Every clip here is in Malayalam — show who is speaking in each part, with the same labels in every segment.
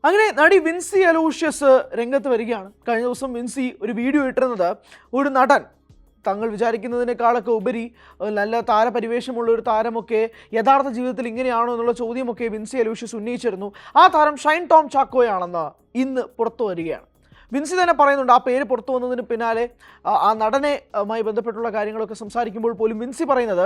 Speaker 1: അങ്ങനെ നടി വിൻസി അലോഷ്യസ് രംഗത്ത് വരികയാണ്. കഴിഞ്ഞ ദിവസം വിൻസി ഒരു വീഡിയോ ഇട്ടിരുന്നത് ഒരു നടൻ തങ്ങൾ വിചാരിക്കുന്നതിനേക്കാളൊക്കെ ഉപരി നല്ല താരപരിവേഷമുള്ള ഒരു താരമൊക്കെ യഥാർത്ഥ ജീവിതത്തിൽ ഇങ്ങനെയാണോ എന്നുള്ള ചോദ്യമൊക്കെ വിൻസി അലോഷ്യസ് ഉന്നയിച്ചിരുന്നു. ആ താരം ഷൈൻ ടോം ചാക്കോയാണെന്ന് ഇന്ന് പുറത്തു വരികയാണ്. വിൻസി തന്നെ പറയുന്നുണ്ട്, ആ പേര് പുറത്തു വന്നതിന് പിന്നാലെ ആ നടനുമായി ബന്ധപ്പെട്ടുള്ള കാര്യങ്ങളൊക്കെ സംസാരിക്കുമ്പോൾ പോലും വിൻസി പറയുന്നത്,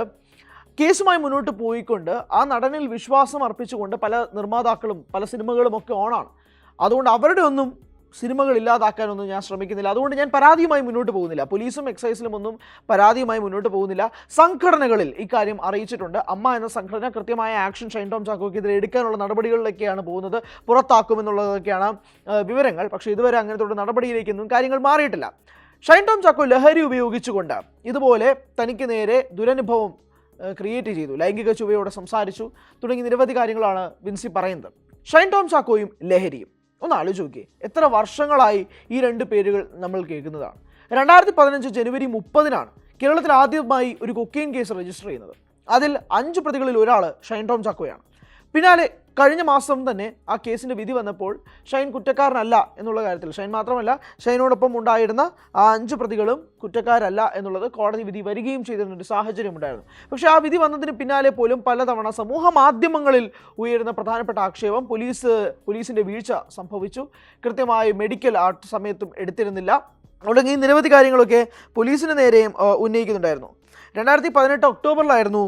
Speaker 1: കേസുമായി മുന്നോട്ട് പോയിക്കൊണ്ട് ആ നടനിൽ വിശ്വാസം അർപ്പിച്ചുകൊണ്ട് പല നിർമ്മാതാക്കളും പല സിനിമകളും ഒക്കെ ഓണാണ്. അതുകൊണ്ട് അവരുടെ ഒന്നും സിനിമകൾ ഇല്ലാതാക്കാനൊന്നും ഞാൻ ശ്രമിക്കുന്നില്ല. അതുകൊണ്ട് ഞാൻ പരാതിയുമായി മുന്നോട്ട് പോകുന്നില്ല. പോലീസും എക്സൈസിലും ഒന്നും പരാതിയുമായി മുന്നോട്ട് പോകുന്നില്ല. സംഘടനകളിൽ ഇക്കാര്യം അറിയിച്ചിട്ടുണ്ട്. അമ്മ എന്ന സംഘടന കൃത്യമായ ആക്ഷൻ ഷൈൻ ടോം ചാക്കോയ്ക്കെതിരെ എടുക്കാനുള്ള നടപടികളിലേക്കാണ് പോകുന്നത്. പുറത്താക്കുമെന്നുള്ളതൊക്കെയാണ് വിവരങ്ങൾ. പക്ഷേ ഇതുവരെ അങ്ങനത്തെ ഒരു നടപടിയിലേക്കൊന്നും കാര്യങ്ങൾ മാറിയിട്ടില്ല. ഷൈൻ ടോം ചാക്കോ ലഹരി ഉപയോഗിച്ചുകൊണ്ട് ഇതുപോലെ തനിക്ക് നേരെ ദുരനുഭവം ക്രിയേറ്റ് ചെയ്തു, ലൈംഗിക ചുവയോടെ സംസാരിച്ചു തുടങ്ങി നിരവധി കാര്യങ്ങളാണ് വിൻസി പറയുന്നത്. ഷൈൻ ടോം ചാക്കോയും ലഹരിയും ഒന്ന് ആലോചിച്ച് നോക്കിയേ. എത്ര വർഷങ്ങളായി ഈ രണ്ട് പേരുകൾ നമ്മൾ കേൾക്കുന്നതാണ്. 2015 ജനുവരി 30-നാണ് കേരളത്തിൽ ആദ്യമായി ഒരു കൊക്കെയിൻ കേസ് രജിസ്റ്റർ ചെയ്യുന്നത്. അതിൽ 5 പ്രതികളിൽ ഒരാൾ ഷൈൻ ടോം ചാക്കോയാണ്. പിന്നാലെ കഴിഞ്ഞ മാസം തന്നെ ആ കേസിൻ്റെ വിധി വന്നപ്പോൾ ഷൈൻ കുറ്റക്കാരനല്ല എന്നുള്ള കാര്യത്തിൽ, ഷൈൻ മാത്രമല്ല ഷൈനോടൊപ്പം ഉണ്ടായിരുന്ന ആ 5 പ്രതികളും കുറ്റക്കാരല്ല എന്നുള്ളത് കോടതി വിധി വരികയും ചെയ്തിരുന്നൊരു സാഹചര്യം ഉണ്ടായിരുന്നു. പക്ഷേ ആ വിധി വന്നതിന് പിന്നാലെ പോലും പലതവണ സമൂഹ മാധ്യമങ്ങളിൽ ഉയരുന്ന പ്രധാനപ്പെട്ട ആക്ഷേപം പോലീസിൻ്റെ വീഴ്ച സംഭവിച്ചു, കൃത്യമായി മെഡിക്കൽ ആ സമയത്തും എടുത്തിരുന്നില്ല തുടങ്ങി നിരവധി കാര്യങ്ങളൊക്കെ പോലീസിന് നേരെയും ഉന്നയിക്കുന്നുണ്ടായിരുന്നു. 2018 ഒക്ടോബറിലായിരുന്നു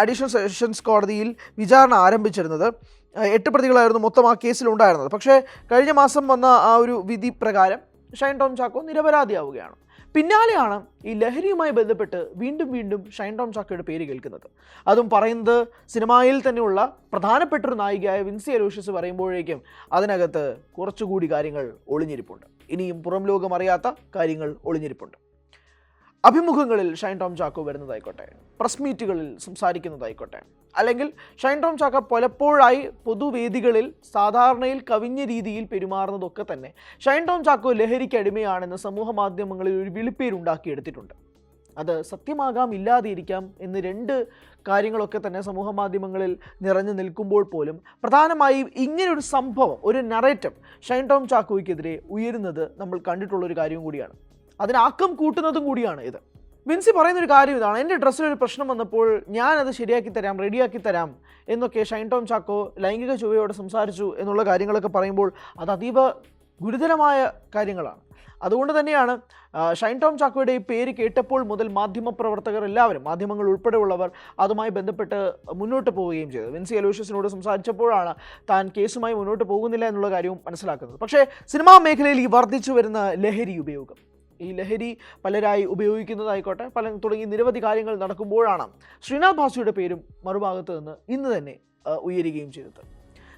Speaker 1: അഡീഷണൽ സെഷൻസ് കോടതിയിൽ വിചാരണ ആരംഭിച്ചിരുന്നത്. 8 പ്രതികളായിരുന്നു മൊത്തം ആ കേസിലുണ്ടായിരുന്നത്. പക്ഷേ കഴിഞ്ഞ മാസം വന്ന ആ ഒരു വിധി പ്രകാരം ഷൈൻ ടോം ചാക്കോ നിരപരാധിയാവുകയാണ്. പിന്നാലെയാണ് ഈ ലഹരിയുമായി ബന്ധപ്പെട്ട് വീണ്ടും ഷൈൻ ടോം ചാക്കോയുടെ പേര് കേൾക്കുന്നത്. അതും പറയുന്നത് സിനിമയിൽ തന്നെയുള്ള പ്രധാനപ്പെട്ടൊരു നായികയായ വിൻസി അലോഷ്യസ് പറയുമ്പോഴേക്കും അതിനകത്ത് കുറച്ചുകൂടി കാര്യങ്ങൾ ഒളിഞ്ഞിരിപ്പുണ്ട്. ഇനിയും പുറം ലോകം അറിയാത്ത കാര്യങ്ങൾ ഒളിഞ്ഞിരിപ്പുണ്ട്. അഭിമുഖങ്ങളിൽ ഷൈൻ ടോം ചാക്കോ വരുന്നതായിക്കോട്ടെ, പ്രസ് മീറ്റുകളിൽ സംസാരിക്കുന്നതായിക്കോട്ടെ, അല്ലെങ്കിൽ ഷൈൻ ടോം ചാക്കോ പലപ്പോഴായി പൊതുവേദികളിൽ സാധാരണയിൽ കവിഞ്ഞ രീതിയിൽ പെരുമാറുന്നതൊക്കെ തന്നെ ഷൈൻ ടോം ചാക്കോ ലഹരിക്ക് അടിമയാണെന്ന് സമൂഹ മാധ്യമങ്ങളിൽ ഒരു വിളിപ്പേരുണ്ടാക്കിയെടുത്തിട്ടുണ്ട്. അത് സത്യമാകാം, ഇല്ലാതിരിക്കാം എന്ന് 2 കാര്യങ്ങളൊക്കെ തന്നെ സമൂഹ മാധ്യമങ്ങളിൽ നിറഞ്ഞു നിൽക്കുമ്പോൾ പോലും പ്രധാനമായും ഇങ്ങനൊരു സംഭവം, ഒരു നറേറ്റീവ് ഷൈൻ ടോം ചാക്കോയ്ക്കെതിരെ ഉയരുന്നത് നമ്മൾ കണ്ടിട്ടുള്ളൊരു കാര്യം കൂടിയാണ്. അതിനാക്കം കൂട്ടുന്നതും കൂടിയാണ് ഇത്. വിൻസി പറയുന്നൊരു കാര്യം ഇതാണ്, എൻ്റെ ഡ്രസ്സിലൊരു പ്രശ്നം വന്നപ്പോൾ ഞാനത് ശരിയാക്കി തരാം, റെഡിയാക്കി തരാം എന്നൊക്കെ ഷൈൻ ടോം ചാക്കോ ലൈംഗിക ചുവയോടെ സംസാരിച്ചു എന്നുള്ള കാര്യങ്ങളൊക്കെ പറയുമ്പോൾ അത് അതീവ ഗുരുതരമായ കാര്യങ്ങളാണ്. അതുകൊണ്ട് തന്നെയാണ് ഷൈൻ ടോം ചാക്കോയുടെ ഈ പേര് കേട്ടപ്പോൾ മുതൽ മാധ്യമപ്രവർത്തകർ എല്ലാവരും, മാധ്യമങ്ങൾ ഉൾപ്പെടെയുള്ളവർ അതുമായി ബന്ധപ്പെട്ട് മുന്നോട്ട് പോവുകയും ചെയ്തത്. വിൻസി അലോഷ്യസിനോട് സംസാരിച്ചപ്പോഴാണ് താൻ കേസുമായി മുന്നോട്ട് പോകുന്നില്ല എന്നുള്ള കാര്യവും മനസ്സിലാക്കുന്നത്. പക്ഷേ സിനിമാ മേഖലയിൽ ഈ വർദ്ധിച്ചു വരുന്ന ലഹരി ഉപയോഗം, ഈ ലഹരി പലരായി ഉപയോഗിക്കുന്നതായിക്കോട്ടെ, തുടങ്ങി നിരവധി കാര്യങ്ങൾ നടക്കുമ്പോഴാണ് ശ്രീനാഥ് ഭാസിയുടെ പേരും മറുഭാഗത്ത് നിന്ന് ഇന്ന് തന്നെ ഉയരുകയും ചെയ്തത്.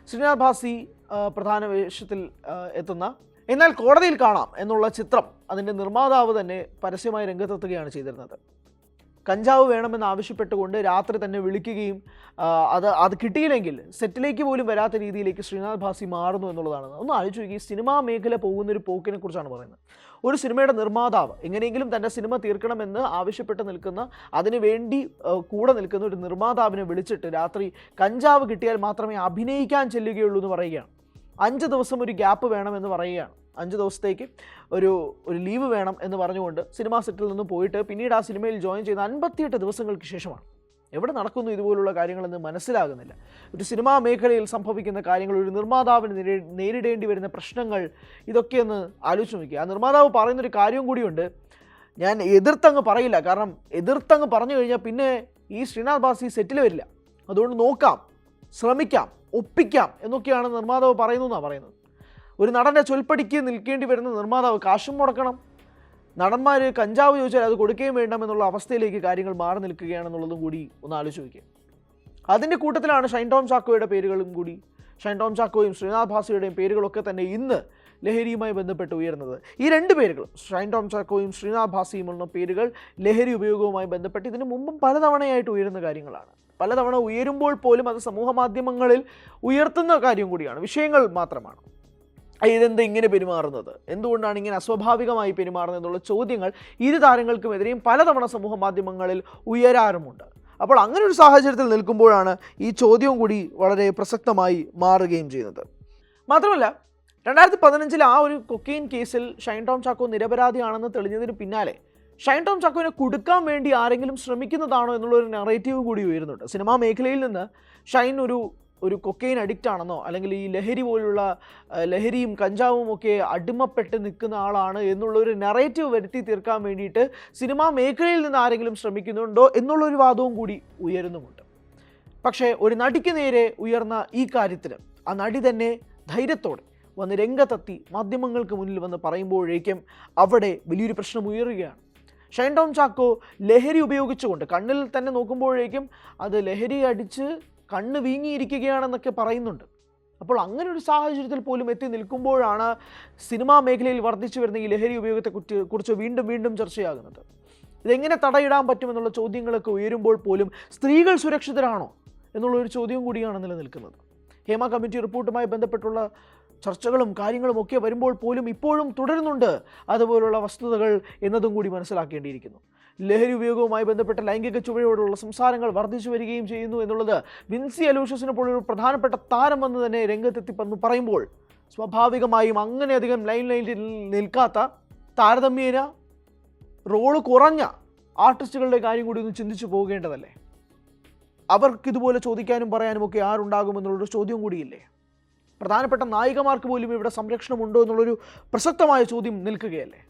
Speaker 1: ശ്രീനാഥ് ഭാസി പ്രധാന വേഷത്തിൽ എത്തുന്ന എന്നാൽ കോടതിയിൽ കാണാം എന്നുള്ള ചിത്രം അതിൻ്റെ നിർമ്മാതാവ് തന്നെ പരസ്യമായി രംഗത്തെത്തുകയാണ് ചെയ്തിരുന്നത്. കഞ്ചാവ് വേണമെന്ന് ആവശ്യപ്പെട്ടുകൊണ്ട് രാത്രി തന്നെ വിളിക്കുകയും അത് കിട്ടിയില്ലെങ്കിൽ സെറ്റിലേക്ക് പോലും വരാത്ത രീതിയിലേക്ക് ശ്രീനാഥ് ഭാസി മാറുന്നു എന്നുള്ളതാണ്. ഒന്ന് ആലോചിച്ച് നോക്കി, ഈ സിനിമാ മേഖല പോകുന്നൊരു പോക്കിനെ കുറിച്ചാണ് പറയുന്നത്. ഒരു സിനിമയുടെ നിർമ്മാതാവ് എങ്ങനെയെങ്കിലും തൻ്റെ സിനിമ തീർക്കണമെന്ന് ആവശ്യപ്പെട്ട് നിൽക്കുന്ന, അതിനു വേണ്ടി കൂടെ നിൽക്കുന്ന ഒരു നിർമ്മാതാവിനെ വിളിച്ചിട്ട് രാത്രി കഞ്ചാവ് കിട്ടിയാൽ മാത്രമേ അഭിനയിക്കാൻ ചെല്ലുകയുള്ളൂ എന്ന് പറയുകയാണ്. 5 ദിവസം ഒരു ഗ്യാപ്പ് വേണമെന്ന് പറയുകയാണ്. 5 ദിവസത്തേക്ക് ഒരു ലീവ് വേണം എന്ന് പറഞ്ഞുകൊണ്ട് സിനിമാ സെറ്റിൽ നിന്ന് പോയിട്ട് പിന്നീട് ആ സിനിമയിൽ ജോയിൻ ചെയ്ത 58 ദിവസങ്ങൾക്ക് ശേഷമാണ്. എവിടെ നടക്കുന്നു ഇതുപോലുള്ള കാര്യങ്ങളെന്ന് മനസ്സിലാകുന്നില്ല. ഒരു സിനിമാ മേഖലയിൽ സംഭവിക്കുന്ന കാര്യങ്ങൾ, ഒരു നിർമ്മാതാവിന് നേരിടേണ്ടി വരുന്ന പ്രശ്നങ്ങൾ, ഇതൊക്കെയൊന്ന് ആലോചിച്ച് നോക്കുക. ആ നിർമ്മാതാവ് പറയുന്നൊരു കാര്യവും കൂടിയുണ്ട്, ഞാൻ എതിർത്തങ്ങ് പറയില്ല, കാരണം എതിർത്തങ്ങ് പറഞ്ഞു കഴിഞ്ഞാൽ പിന്നെ ഈ ശ്രീനാഥ് ഭാസി സെറ്റിൽ വരില്ല, അതുകൊണ്ട് നോക്കാം, ശ്രമിക്കാം, ഒപ്പിക്കാം എന്നൊക്കെയാണ് നിർമ്മാതാവ് പറയുന്നതെന്നാണ് പറയുന്നത്. ഒരു നടൻ്റെ ചൊൽപ്പടിക്ക് നിൽക്കേണ്ടി വരുന്ന നിർമ്മാതാവ് കാശും മുടക്കണം, നടന്മാർ കഞ്ചാവ് ചോദിച്ചാൽ അത് കൊടുക്കുകയും വേണ്ടെന്നുള്ള അവസ്ഥയിലേക്ക് കാര്യങ്ങൾ മാറി നിൽക്കുകയാണെന്നുള്ളതും കൂടി ഒന്ന് ആലോചിച്ച് നോക്കുക. അതിൻ്റെ കൂട്ടത്തിലാണ് ഷൈൻ ടോം ചാക്കോയുടെ പേരുകളും കൂടി, ഷൈൻ ടോം ചാക്കോയും ശ്രീനാഥ് ഭാസിയുടെയും പേരുകളൊക്കെ തന്നെ ഇന്ന് ലഹരിയുമായി ബന്ധപ്പെട്ട് ഉയർന്നത്. ഈ 2 പേരുകളും, ഷൈൻ ടോം ചാക്കോയും ശ്രീനാഥ് ഭാസിയും ഉള്ള പേരുകൾ ലഹരി ഉപയോഗവുമായി ബന്ധപ്പെട്ട് ഇതിനു മുമ്പും പലതവണയായിട്ട് ഉയരുന്ന കാര്യങ്ങളാണ്. പലതവണ ഉയരുമ്പോൾ പോലും അത് സമൂഹ മാധ്യമങ്ങളിൽ ഉയർത്തുന്ന കാര്യം കൂടിയാണ്, വിഷയങ്ങൾ മാത്രമാണ്. ഇതെന്താ ഇങ്ങനെ പെരുമാറുന്നത്, എന്തുകൊണ്ടാണ് ഇങ്ങനെ അസ്വാഭാവികമായി പെരുമാറുന്നത് എന്നുള്ള ചോദ്യങ്ങൾ ഇരു താരങ്ങൾക്കുമെതിരെയും പലതവണ സമൂഹ മാധ്യമങ്ങളിൽ ഉയരാറുമുണ്ട്. അപ്പോൾ അങ്ങനെ ഒരു സാഹചര്യത്തിൽ നിൽക്കുമ്പോഴാണ് ഈ ചോദ്യവും കൂടി വളരെ പ്രസക്തമായി മാറുകയും ചെയ്യുന്നത്. മാത്രമല്ല 2015 ആ ഒരു കൊക്കെയിൻ കേസിൽ ഷൈൻ ടോം ചാക്കോ നിരപരാധിയാണെന്ന് തെളിഞ്ഞതിന് പിന്നാലെ ഷൈൻ ടോം ചാക്കോനെ കൊടുക്കാൻ വേണ്ടി ആരെങ്കിലും ശ്രമിക്കുന്നതാണോ എന്നുള്ളൊരു നറേറ്റീവ് കൂടി ഉയരുന്നുണ്ട്. സിനിമാ മേഖലയിൽ നിന്ന് ഷൈൻ ഒരു കൊക്കെയിൻ അഡിക്റ്റ് ആണെന്നോ അല്ലെങ്കിൽ ഈ ലഹരി പോലുള്ള ലഹരിയും കഞ്ചാവും ഒക്കെ അടിമപ്പെട്ട് നിൽക്കുന്ന ആളാണ് എന്നുള്ളൊരു നറേറ്റീവ് വരുത്തി തീർക്കാൻ വേണ്ടിയിട്ട് സിനിമാ മേഖലയിൽ നിന്ന് ആരെങ്കിലും ശ്രമിക്കുന്നുണ്ടോ എന്നുള്ളൊരു വാദവും കൂടി ഉയരുന്നുമുണ്ട്. പക്ഷേ ഒരു നടിക്ക് നേരെ ഉയർന്ന ഈ കാര്യത്തിൽ ആ നടി തന്നെ ധൈര്യത്തോടെ വന്ന് രംഗത്തെത്തി മാധ്യമങ്ങൾക്ക് മുന്നിൽ വന്ന് പറയുമ്പോഴേക്കും അവിടെ വലിയൊരു പ്രശ്നം ഉയരുകയാണ്. ഷൈൻ ടോം ചാക്കോ ലഹരി ഉപയോഗിച്ചുകൊണ്ട് കണ്ണിൽ തന്നെ നോക്കുമ്പോഴേക്കും അത് ലഹരി അടിച്ച് കണ്ണ് വീങ്ങിയിരിക്കുകയാണെന്നൊക്കെ പറയുന്നുണ്ട്. അപ്പോൾ അങ്ങനെ ഒരു സാഹചര്യത്തിൽ പോലും എത്തി നിൽക്കുമ്പോഴാണ് സിനിമാ മേഖലയിൽ വർദ്ധിച്ചു വരുന്ന ഈ ലഹരി ഉപയോഗത്തെക്കുറിച്ച് വീണ്ടും ചർച്ചയാകുന്നത്. ഇതെങ്ങനെ തടയിടാൻ പറ്റുമെന്നുള്ള ചോദ്യങ്ങളൊക്കെ ഉയരുമ്പോൾ പോലും സ്ത്രീകൾ സുരക്ഷിതരാണോ എന്നുള്ളൊരു ചോദ്യവും കൂടിയാണ് നിലനിൽക്കുന്നത്. ഹേമ കമ്മിറ്റി റിപ്പോർട്ടുമായി ബന്ധപ്പെട്ടുള്ള ചർച്ചകളും കാര്യങ്ങളും ഒക്കെ വരുമ്പോൾ പോലും ഇപ്പോഴും തുടരുന്നുണ്ട് അതുപോലുള്ള വസ്തുതകൾ എന്നതും കൂടി മനസ്സിലാക്കേണ്ടിയിരിക്കുന്നു. ലഹരി ഉപയോഗവുമായി ബന്ധപ്പെട്ട ലൈംഗിക ചുവയോടുള്ള സംസാരങ്ങൾ വർദ്ധിച്ചു വരികയും ചെയ്യുന്നു എന്നുള്ളത് വിൻസി അലൂഷ്യസിനെ പോലൊരു പ്രധാനപ്പെട്ട താരം വന്ന് തന്നെ രംഗത്തെത്തിപ്പെന്ന് പറയുമ്പോൾ സ്വാഭാവികമായും അങ്ങനെയധികം ലൈൻ ലൈനിൽ നിൽക്കാത്ത താരതമ്യേന റോള് കുറഞ്ഞ ആർട്ടിസ്റ്റുകളുടെ കാര്യം കൂടി ഒന്ന് ചിന്തിച്ചു പോകേണ്ടതല്ലേ? അവർക്കിതുപോലെ ചോദിക്കാനും പറയാനും ഒക്കെ ആരുണ്ടാകുമെന്നുള്ളൊരു ചോദ്യം കൂടിയില്ലേ? പ്രധാനപ്പെട്ട നായികമാർക്ക് പോലും ഇവിടെ സംരക്ഷണമുണ്ടോ എന്നുള്ളൊരു പ്രസക്തമായ ചോദ്യം നിൽക്കുകയല്ലേ?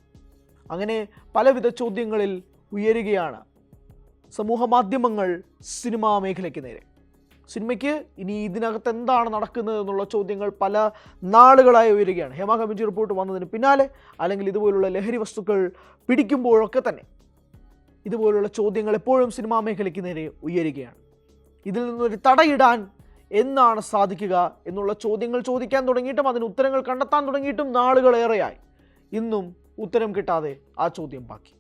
Speaker 1: അങ്ങനെ പലവിധ ചോദ്യങ്ങളിൽ ഉയരുകയാണ് സമൂഹ മാധ്യമങ്ങൾ സിനിമാ മേഖലയ്ക്ക് നേരെ. സിനിമയ്ക്ക് ഇനി ഇതിനകത്ത് എന്താണ് നടക്കുന്നത് എന്നുള്ള ചോദ്യങ്ങൾ പല നാളുകളായി ഉയരുകയാണ്. ഹേമ കമ്മിറ്റി റിപ്പോർട്ട് വന്നതിന് പിന്നാലെ അല്ലെങ്കിൽ ഇതുപോലുള്ള ലഹരി വസ്തുക്കൾ പിടിക്കുമ്പോഴൊക്കെ തന്നെ ഇതുപോലുള്ള ചോദ്യങ്ങൾ എപ്പോഴും സിനിമാ മേഖലയ്ക്ക് നേരെ ഉയരുകയാണ്. ഇതിൽ നിന്നൊരു തടയിടാൻ എന്നാണ് സാധിക്കുക എന്നുള്ള ചോദ്യങ്ങൾ ചോദിക്കാൻ തുടങ്ങിയിട്ടും അതിന് ഉത്തരങ്ങൾ കണ്ടെത്താൻ തുടങ്ങിയിട്ടും നാളുകളേറെയായി. ഇന്നും ഉത്തരം കിട്ടാതെ ആ ചോദ്യം ബാക്കി.